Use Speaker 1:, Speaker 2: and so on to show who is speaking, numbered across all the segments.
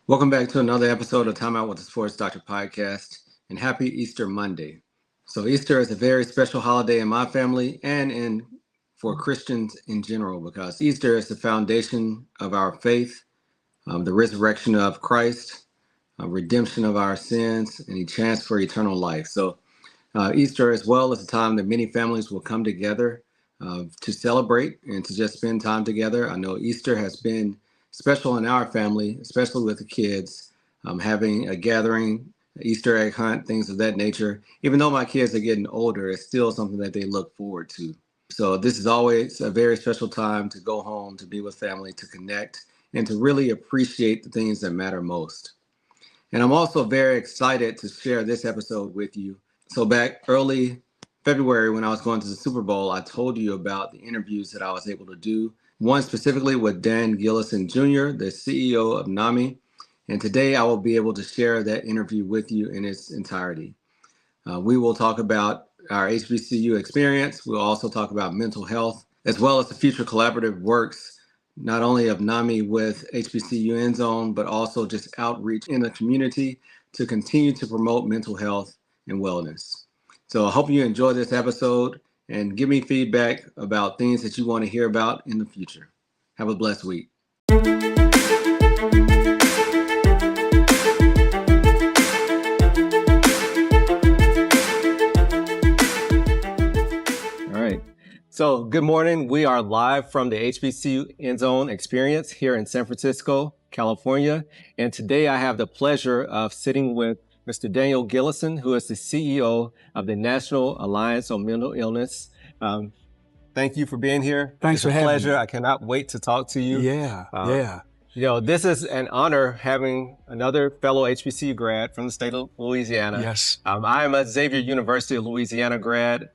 Speaker 1: Welcome back to another episode of Time Out with the Sports Doctor podcast, and happy Easter Monday. So Easter is a very special holiday in my family and for Christians in general, because Easter is the foundation of our faith, the resurrection of Christ, redemption of our sins, and a chance for eternal life. So Easter as well is a time that many families will come together to celebrate and to just spend time together. I know Easter has been special in our family, especially with the kids, having a gathering, Easter egg hunt, things of that nature. Even though my kids are getting older, it's still something that they look forward to. So this is always a very special time to go home, to be with family, to connect, and to really appreciate the things that matter most. And I'm also very excited to share this episode with you. So back early February, when I was going to the Super Bowl, I told you about the interviews that I was able to do. One specifically with Gillison Jr, the CEO of NAMI. And today I will be able to share that interview with you in its entirety. We will talk about our HBCU experience. We'll also talk about mental health, as well as the future collaborative works, not only of NAMI with HBCU End Zone, but also just outreach in the community to continue to promote mental health and wellness. So I hope you enjoy this episode and give me feedback about things that you want to hear about in the future. Have a blessed week. All right. So good morning. We are live from the HBCU End Zone Experience here in San Francisco, California. And today I have the pleasure of sitting with Mr. Daniel Gillison, who is the CEO of the National Alliance on Mental Illness. Thank you for being here.
Speaker 2: Thanks for having me.
Speaker 1: It's a pleasure. I cannot wait to talk to you.
Speaker 2: Yeah.
Speaker 1: You know, this is an honor having another fellow HBCU grad from the state of Louisiana.
Speaker 2: Yes.
Speaker 1: I am a Xavier University of Louisiana grad,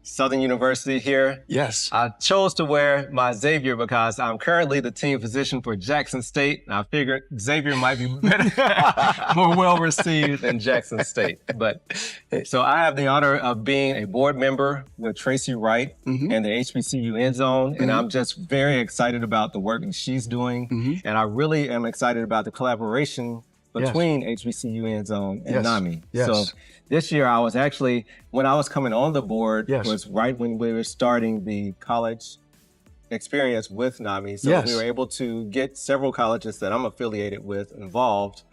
Speaker 1: Southern University here.
Speaker 2: Yes.
Speaker 1: I chose to wear my Xavier because I'm currently the team physician for Jackson State. And I figured Xavier might be more well received than Jackson State. But so I have the honor of being a board member with Tracy Wright and the HBCU End Zone. And I'm just very excited about the work that she's doing. And I really am excited about the collaboration between HBCU End Zone and NAMI. So this year I was actually, when I was coming on the board, was right when we were starting the college experience with NAMI. So we were able to get several colleges that I'm affiliated with involved.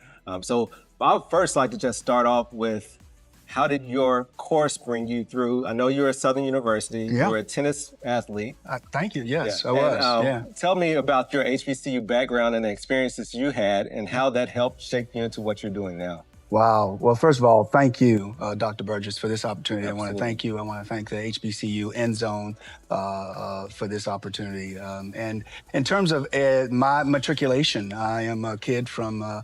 Speaker 1: So I would first like to just start off with, how did your course bring you through? I know you're at Southern University. You were a tennis athlete.
Speaker 2: Thank you. Yes, I was.
Speaker 1: Tell me about your HBCU background and the experiences you had and how that helped shape you into what you're doing now.
Speaker 2: Wow. Well, first of all, thank you, Dr. Burgess, for this opportunity. Absolutely. I want to thank you. I want to thank the HBCU End Zone for this opportunity. And in terms of my matriculation, I am a kid from a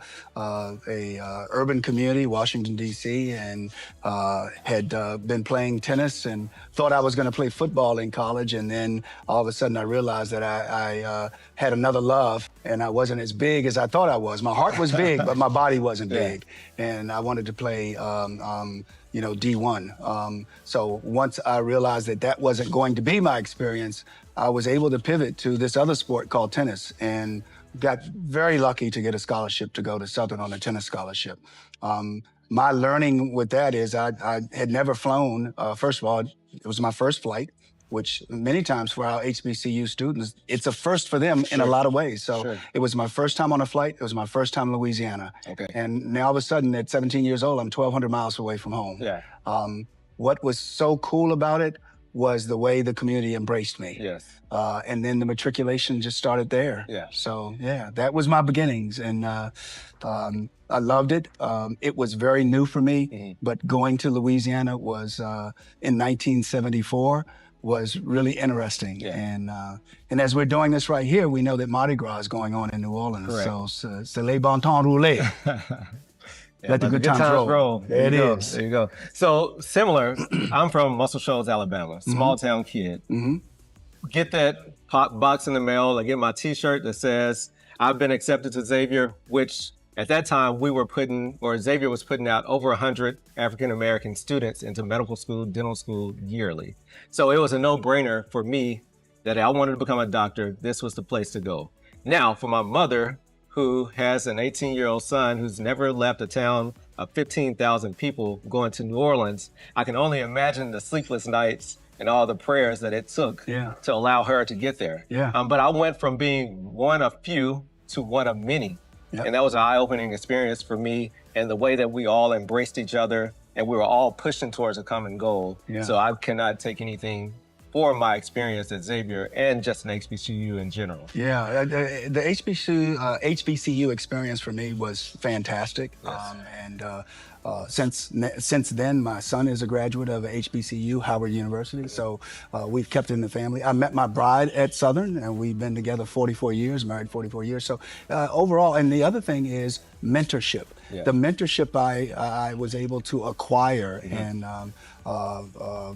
Speaker 2: urban community, Washington, D.C., and had been playing tennis and thought I was going to play football in college. And then all of a sudden I realized that I had another love, and I wasn't as big as I thought I was. My heart was big, but my body wasn't big. And I wanted to play, D1. So once I realized that that wasn't going to be my experience, I was able to pivot to this other sport called tennis, and got very lucky to get a scholarship to go to Southern on a tennis scholarship. My learning with that is I had never flown. First of all, it was my first flight, which many times for our HBCU students, it's a first for them in a lot of ways. So it was my first time on a flight. It was my first time in Louisiana. And now all of a sudden at 17 years old, I'm 1,200 miles away from home. What was so cool about it was the way the community embraced me. And then the matriculation just started there. So that was my beginnings. And I loved it. It was very new for me, but going to Louisiana was in 1974. Was really interesting. And as we're doing this right here, we know that Mardi Gras is going on in New Orleans. So c'est les bon temps rouler. Let the good times roll. There it is.
Speaker 1: There you go. So similar, I'm from Muscle Shoals, Alabama, small town kid. Get that box in the mail. I get my t-shirt that says, I've been accepted to Xavier, which at that time Xavier was putting out over 100 African-American students into medical school, dental school yearly. So it was a no-brainer for me that I wanted to become a doctor. This was the place to go. Now, for my mother,
Speaker 3: who has an 18-year-old son who's never left a town of 15,000 people going to New Orleans, I can only imagine the sleepless nights and all the prayers that it took to allow her to get there. But I went from being one of few to one of many. And that was an eye-opening experience for me, and the way that we all embraced each other and we were all pushing towards a common goal. So I cannot take anything for my experience at Xavier and just an HBCU in general.
Speaker 2: The HBCU experience for me was fantastic. Since then, my son is a graduate of HBCU, Howard University, so we've kept it in the family. I met my bride at Southern, and we've been together 44 years, married 44 years. So overall, and the other thing is mentorship. The mentorship I was able to acquire and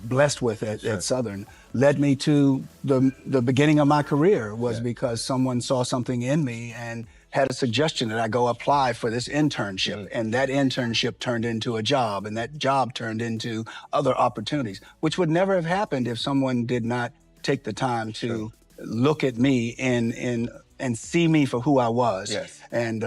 Speaker 2: blessed with at Southern led me to the beginning of my career was because someone saw something in me and had a suggestion that I go apply for this internship. And that internship turned into a job, and that job turned into other opportunities, which would never have happened if someone did not take the time to look at me and see me for who I was. And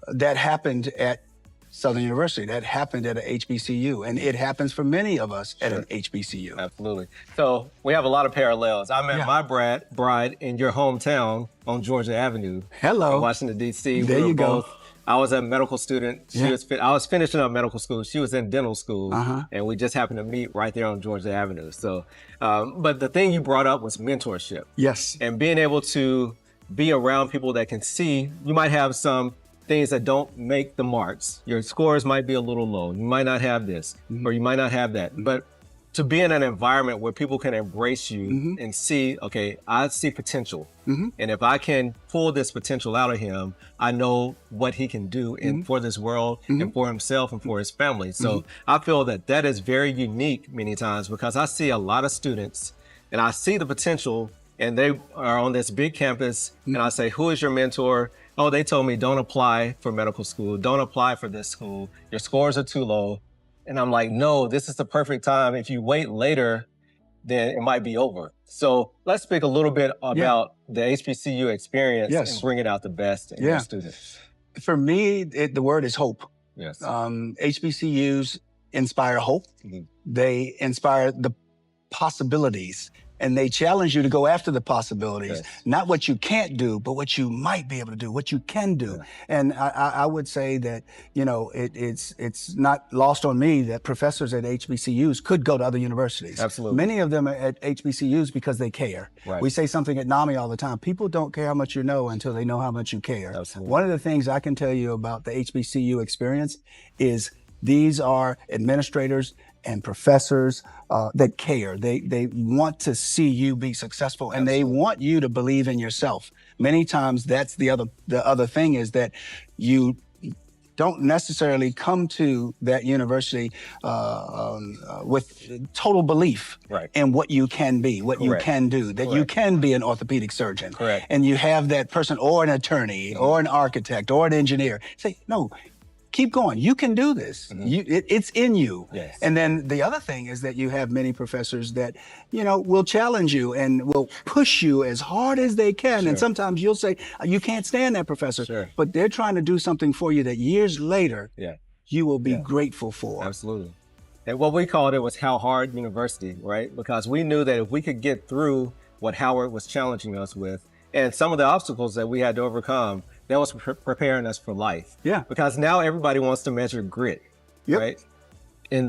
Speaker 2: that happened at Southern University. That happened at a HBCU, and it happens for many of us at an HBCU.
Speaker 3: Absolutely. So we have a lot of parallels. I met my bride in your hometown on Georgia Avenue.
Speaker 2: Hello.
Speaker 3: In Washington, D.C.
Speaker 2: There you go.
Speaker 3: I was a medical student. I was finishing up medical school. She was in dental school, and we just happened to meet right there on Georgia Avenue. So, but the thing you brought up was mentorship. And being able to be around people that can see. You might have some things that don't make the marks. Your scores might be a little low. You might not have this, or you might not have that. But to be in an environment where people can embrace you and see, okay, I see potential. And if I can pull this potential out of him, I know what he can do for this world and for himself and for his family. So I feel that that is very unique many times, because I see a lot of students and I see the potential, and they are on this big campus, and I say, who is your mentor? Oh, they told me don't apply for medical school. Don't apply for this school. Your scores are too low. And I'm like, no, this is the perfect time. If you wait later, then it might be over. So let's speak a little bit about the HBCU experience and bringing out the best in your students.
Speaker 2: For me, the word is hope. HBCUs inspire hope. They inspire the possibilities. And they challenge you to go after the possibilities, not what you can't do, but what you might be able to do, what you can do. And I would say that, you know, it's not lost on me that professors at HBCUs could go to other universities. Many of them are at HBCUs because they care. We say something at NAMI all the time. People don't care how much you know until they know how much you care. One of the things I can tell you about the HBCU experience is these are administrators and professors that care. They want to see you be successful, and they want you to believe in yourself. Many times that's the other thing, is that you don't necessarily come to that university with total belief in what you can be, what you can do, that you can be an orthopedic surgeon. And you have that person, or an attorney, or an architect, or an engineer. Say, no, keep going. You can do this. It's in you. And then the other thing is that you have many professors that, you know, will challenge you and will push you as hard as they can. And sometimes you'll say, you can't stand that professor. But they're trying to do something for you that years later, you will be grateful for.
Speaker 3: And what we called it was How Hard University, right? Because we knew that if we could get through what Howard was challenging us with, and some of the obstacles that we had to overcome, that was preparing us for life. Because now everybody wants to measure grit, right? On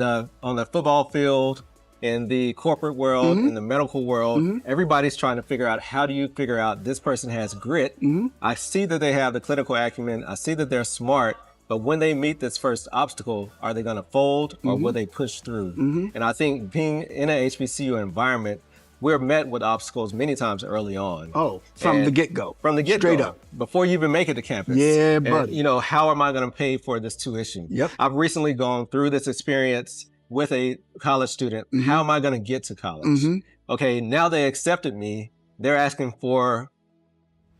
Speaker 3: the football field, in the corporate world, in the medical world, everybody's trying to figure out, how do you figure out this person has grit? I see that they have the clinical acumen. I see that they're smart. But when they meet this first obstacle, are they going to fold, or will they push through? And I think being in an HBCU environment, we're met with obstacles many times early on.
Speaker 2: From the get-go.
Speaker 3: From the get-go. Straight up. Before you even make it to campus.
Speaker 2: Buddy.
Speaker 3: You know, how am I going to pay for this tuition? I've recently gone through this experience with a college student. How am I going to get to college? Okay, now they accepted me. They're asking for,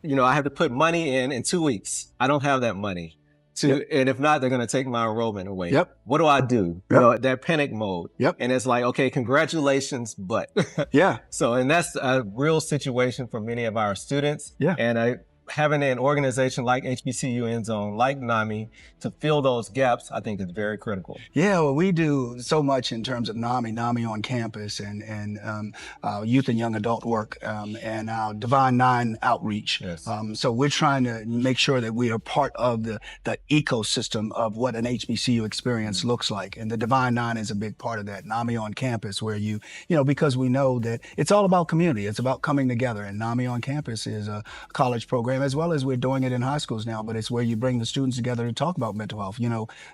Speaker 3: you know, I have to put money in 2 weeks. I don't have that money. And if not, they're going to take my enrollment away. What do I do? You know, that panic mode. And it's like, okay, congratulations, but. So, and that's a real situation for many of our students. And having an organization like HBCU End Zone, like NAMI, to fill those gaps, I think is very critical.
Speaker 2: Yeah, well, we do so much in terms of NAMI on campus, and youth and young adult work, and our Divine Nine outreach.
Speaker 3: Yes.
Speaker 2: So we're trying to make sure that we are part of the ecosystem of what an HBCU experience looks like. And the Divine Nine is a big part of that. NAMI on campus, where because we know that it's all about community. It's about coming together. And NAMI on campus is a college program, as well as we're doing it in high schools now, but it's where you bring the students together to talk about mental health.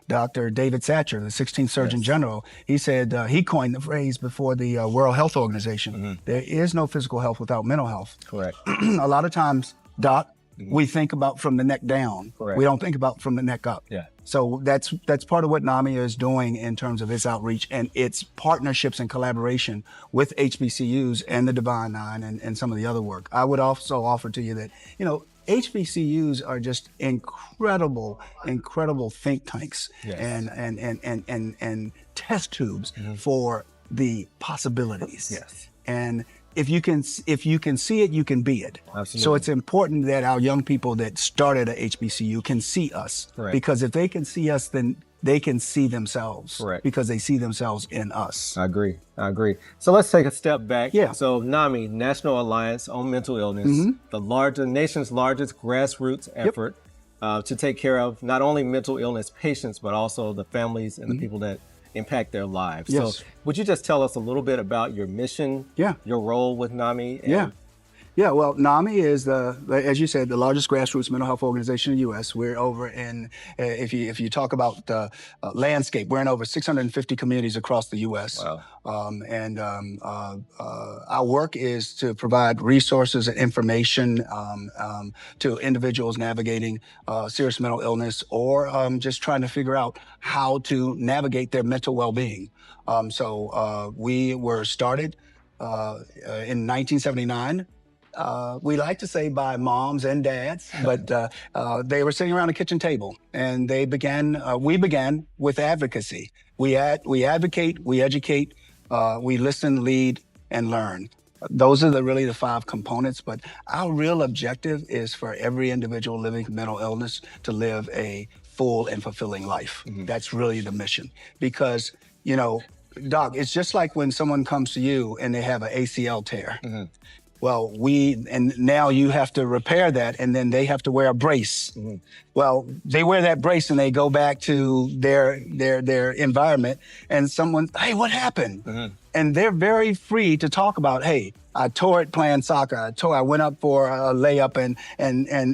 Speaker 2: Dr. David Satcher, the 16th Surgeon General, he said, he coined the phrase before the World Health Organization, there is no physical health without mental health.
Speaker 3: Correct.
Speaker 2: A lot of times, Doc, we think about from the neck down.
Speaker 3: Correct.
Speaker 2: We don't think about from the neck up.
Speaker 3: Yeah.
Speaker 2: So that's part of what NAMI is doing in terms of its outreach and its partnerships and collaboration with HBCUs and the Divine Nine and some of the other work. I would also offer to you that, HBCUs are just incredible think tanks and test tubes for the possibilities.
Speaker 3: Yes.
Speaker 2: And if you can see it, you can be it.
Speaker 3: Absolutely.
Speaker 2: So it's important that our young people that started at HBCU can see us.
Speaker 3: Correct.
Speaker 2: Because if they can see us, then they can see themselves.
Speaker 3: Correct.
Speaker 2: Because they see themselves in us.
Speaker 3: I agree. So let's take a step back.
Speaker 2: Yeah.
Speaker 3: So NAMI, National Alliance on Mental Illness, the nation's largest grassroots effort to take care of not only mental illness patients, but also the families and the people that impact their lives.
Speaker 2: Yes.
Speaker 3: So would you just tell us a little bit about your mission, your role with NAMI?
Speaker 2: Yeah, well, NAMI is as you said, the largest grassroots mental health organization in the U.S. We're over in, if you talk about the landscape, we're in over 650 communities across the U.S.
Speaker 3: Wow.
Speaker 2: Our work is to provide resources and information to individuals navigating serious mental illness or just trying to figure out how to navigate their mental well-being. So we were started in 1979. We like to say by moms and dads, but they were sitting around a kitchen table, and we began with advocacy. We advocate, we educate, we listen, lead, and learn. Those are really the 5 components, but our real objective is for every individual living with mental illness to live a full and fulfilling life. That's really the mission. Because, Doc, it's just like when someone comes to you and they have an ACL tear. Well, and now you have to repair that, and then they have to wear a brace. Well, they wear that brace and they go back to their environment, and someone, hey, what happened? And they're very free to talk about, hey, I tore it playing soccer. I went up for a layup and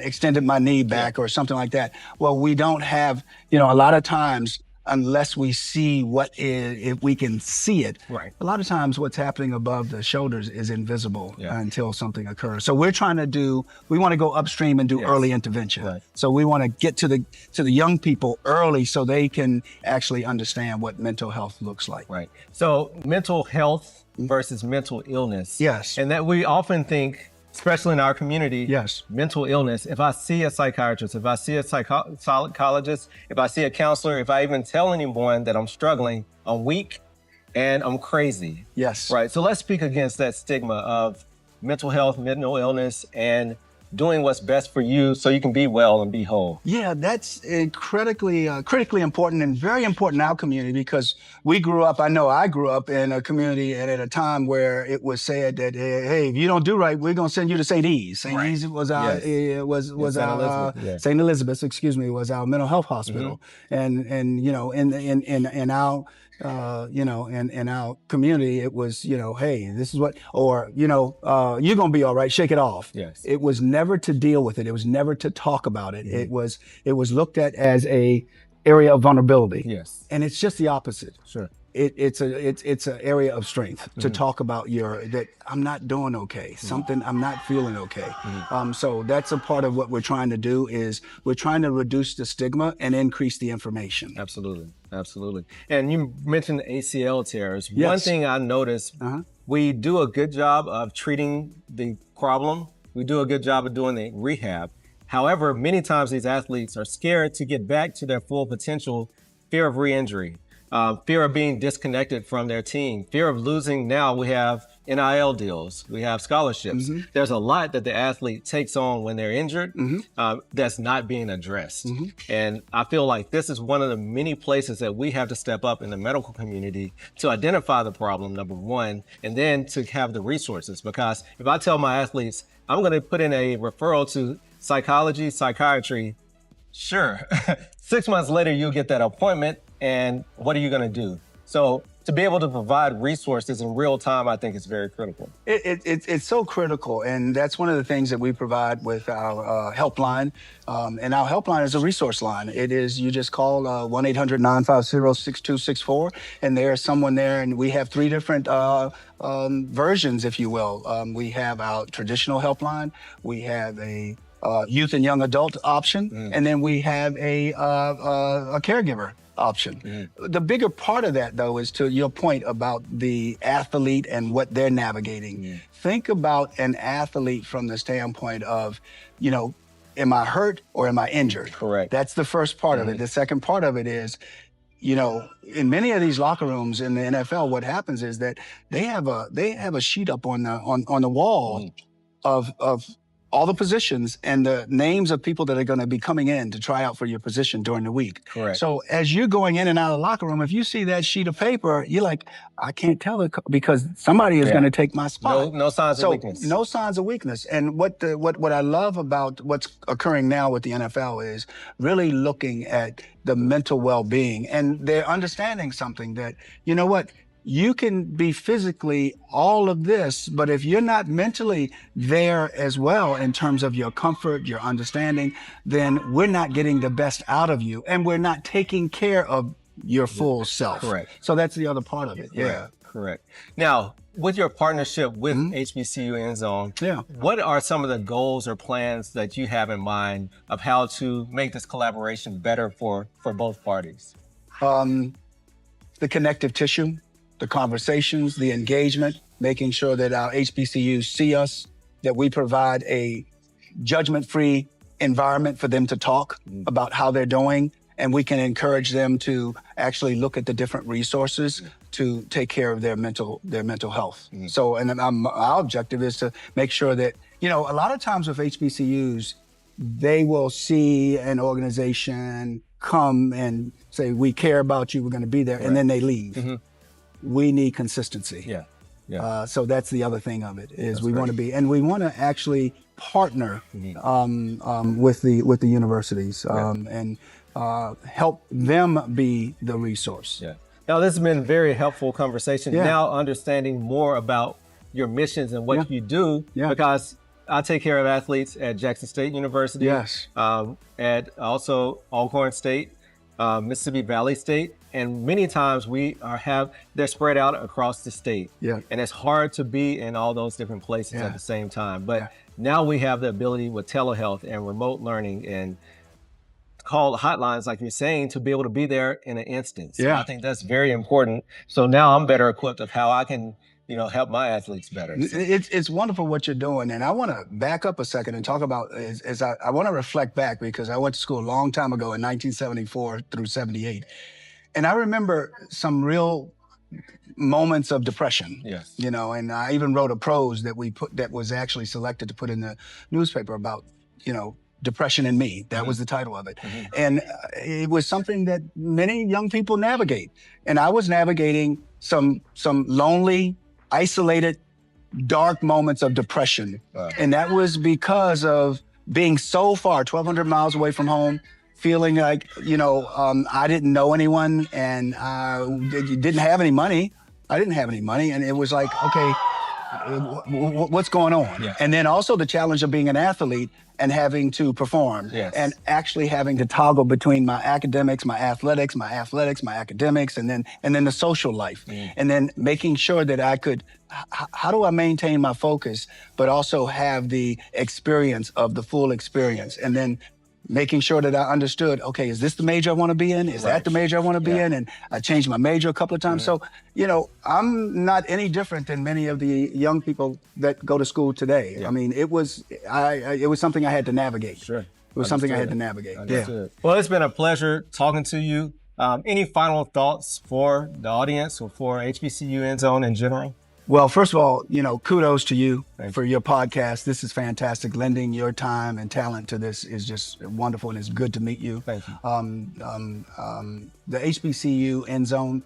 Speaker 2: extended my knee back or something like that. Well, we don't have, a lot of times, unless we see if we can see it.
Speaker 3: Right.
Speaker 2: A lot of times what's happening above the shoulders is invisible until something occurs. So we want to go upstream and do early intervention.
Speaker 3: Right.
Speaker 2: So we want to get to the young people early so they can actually understand what mental health looks like.
Speaker 3: Right. So mental health versus mental illness.
Speaker 2: Yes.
Speaker 3: And that we often think, especially in our community, mental illness, if I see a psychiatrist, if I see a psychologist, if I see a counselor, if I even tell anyone that I'm struggling, I'm weak and I'm crazy.
Speaker 2: Yes.
Speaker 3: Right. So let's speak against that stigma of mental health, mental illness, and doing what's best for you so you can be well and be whole.
Speaker 2: Yeah, that's critically important and very important in our community, because I grew up in a community and at a time where it was said that, hey, if you don't do right, we're going to send you to St. E's. St. E's was our, St. Elizabeth's, was our mental health hospital. And in our in our community, it was, hey, this is what, or, you're going to be all right, shake it off.
Speaker 3: Yes.
Speaker 2: It was never to deal with it. It was never to talk about it. It was looked at as area of vulnerability.
Speaker 3: Yes.
Speaker 2: And it's just the opposite.
Speaker 3: Sure.
Speaker 2: It's an area of strength to talk about that I'm not doing okay, something I'm not feeling okay. So that's a part of what we're trying to do, is we're trying to reduce the stigma and increase the information.
Speaker 3: Absolutely. Absolutely. And you mentioned ACL tears.
Speaker 2: Yes.
Speaker 3: One thing I noticed, we do a good job of treating the problem. We do a good job of doing the rehab. However, many times these athletes are scared to get back to their full potential, fear of re-injury. Fear of being disconnected from their team, fear of losing. Now we have NIL deals, we have scholarships. There's a lot that the athlete takes on when they're injured that's not being addressed. And I feel like this is one of the many places that we have to step up in the medical community to identify the problem, number one, and then to have the resources. Because if I tell my athletes, I'm going to put in a referral to psychology, psychiatry, sure. 6 months later, you'll get that appointment, and what are you going to do? So to be able to provide resources in real time, I think is very critical.
Speaker 2: It's so critical, and that's one of the things that we provide with our helpline. And our helpline is a resource line. It is, you just call 1-800-950-6264, and there's someone there, and we have 3 different versions, if you will. We have our traditional helpline, we have a youth and young adult option, and then we have a caregiver option. The bigger part of that, though, is to your point about the athlete and what they're navigating. Think about an athlete from the standpoint of, you know, am I hurt or am I injured?
Speaker 3: Correct.
Speaker 2: That's the first part of it. The second part of it is, you know, in many of these locker rooms in the NFL, what happens is that they have a sheet up on the wall of all the positions and the names of people that are going to be coming in to try out for your position during the week.
Speaker 3: Correct.
Speaker 2: So as you're going in and out of the locker room, if you see that sheet of paper, you're like, I can't tell it because somebody is going to take my spot.
Speaker 3: No signs of weakness.
Speaker 2: No signs of weakness. And what I love about what's occurring now with the NFL is really looking at the mental well-being, and they're understanding something that, you know what, you can be physically all of this, but if you're not mentally there as well in terms of your comfort, your understanding, then we're not getting the best out of you, and we're not taking care of your full self.
Speaker 3: Correct.
Speaker 2: So that's the other part of it. Yeah.
Speaker 3: Correct. Now, with your partnership with HBCU End Zone, what are some of the goals or plans that you have in mind of how to make this collaboration better for both parties?
Speaker 2: The connective tissue, the conversations, the engagement, making sure that our HBCUs see us, that we provide a judgment-free environment for them to talk about how they're doing, and we can encourage them to actually look at the different resources to take care of their mental health. So, and our objective is to make sure that, you know, a lot of times with HBCUs, they will see an organization come and say, we care about you, we're going to be there, and then they leave. We need consistency. So that's the other thing of it is we want to be, and we want to actually partner with the universities and help them be the resource.
Speaker 3: Now, this has been a very helpful conversation. Now understanding more about your missions and what you do, because I take care of athletes at Jackson State University, at also Alcorn State, Mississippi Valley State, and many times they're spread out across the state. And it's hard to be in all those different places at the same time. But now we have the ability with telehealth and remote learning and call hotlines, like you're saying, to be able to be there in an instant. So I think that's very important. So now I'm better equipped of how I can, you know, help my athletes better.
Speaker 2: It's wonderful what you're doing. And I want to back up a second and talk about, I want to reflect back, because I went to school a long time ago in 1974 through 78. And I remember some real moments of depression, you know, and I even wrote a prose that was actually selected to put in the newspaper about, you know, depression in me. That was the title of it. And it was something that many young people navigate. And I was navigating some lonely, isolated, dark moments of depression. And that was because of being so far, 1,200 miles away from home, feeling like, you know, I didn't know anyone, and didn't have any money. I didn't have any money. And it was like, okay, what's going on? And then also the challenge of being an athlete and having to perform and actually having to toggle between my academics, my athletics, my academics, and then the social life. And then making sure that I could, how do I maintain my focus, but also have the experience of the full experience? And then making sure that I understood, okay, is this the major I want to be in? Is that the major I want to be in? And I changed my major a couple of times. So, you know, I'm not any different than many of the young people that go to school today. I mean, it was something I had to navigate. It was something I had to navigate.
Speaker 3: Well, it's been a pleasure talking to you. Any final thoughts for the audience or for HBCU End Zone in general?
Speaker 2: Well, first of all, kudos to you for your podcast. This is fantastic. Lending your time and talent to this is just wonderful, and it's good to meet you.
Speaker 3: Thank you.
Speaker 2: The HBCU End Zone,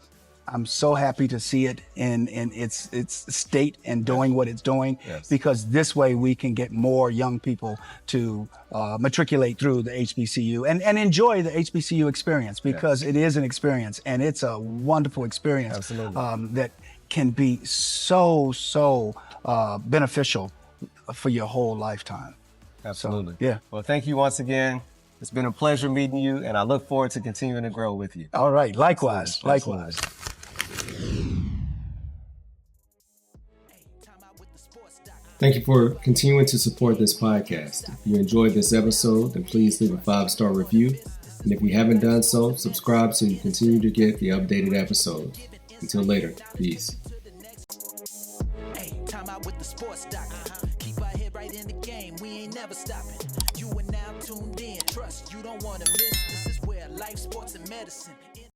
Speaker 2: I'm so happy to see it in its state and doing what it's doing, because this way we can get more young people to matriculate through the HBCU and enjoy the HBCU experience, because it is an experience, and it's a wonderful experience.
Speaker 3: Absolutely.
Speaker 2: That can be so beneficial for your whole lifetime.
Speaker 3: Absolutely.
Speaker 2: So, yeah.
Speaker 3: Well, thank you once again. It's been a pleasure meeting you, and I look forward to continuing to grow with you.
Speaker 2: All right. Likewise.
Speaker 3: Absolutely.
Speaker 2: Likewise.
Speaker 3: Thank you for continuing to support this podcast. If you enjoyed this episode, then please leave a 5-star review. And if you haven't done so, subscribe so you continue to get the updated episodes. Until later, peace.
Speaker 4: Time out with the sports doctor. Keep our head right in the game. We ain't never stopping. You are now tuned in. Trust you don't want to miss. This is where life, sports, and medicine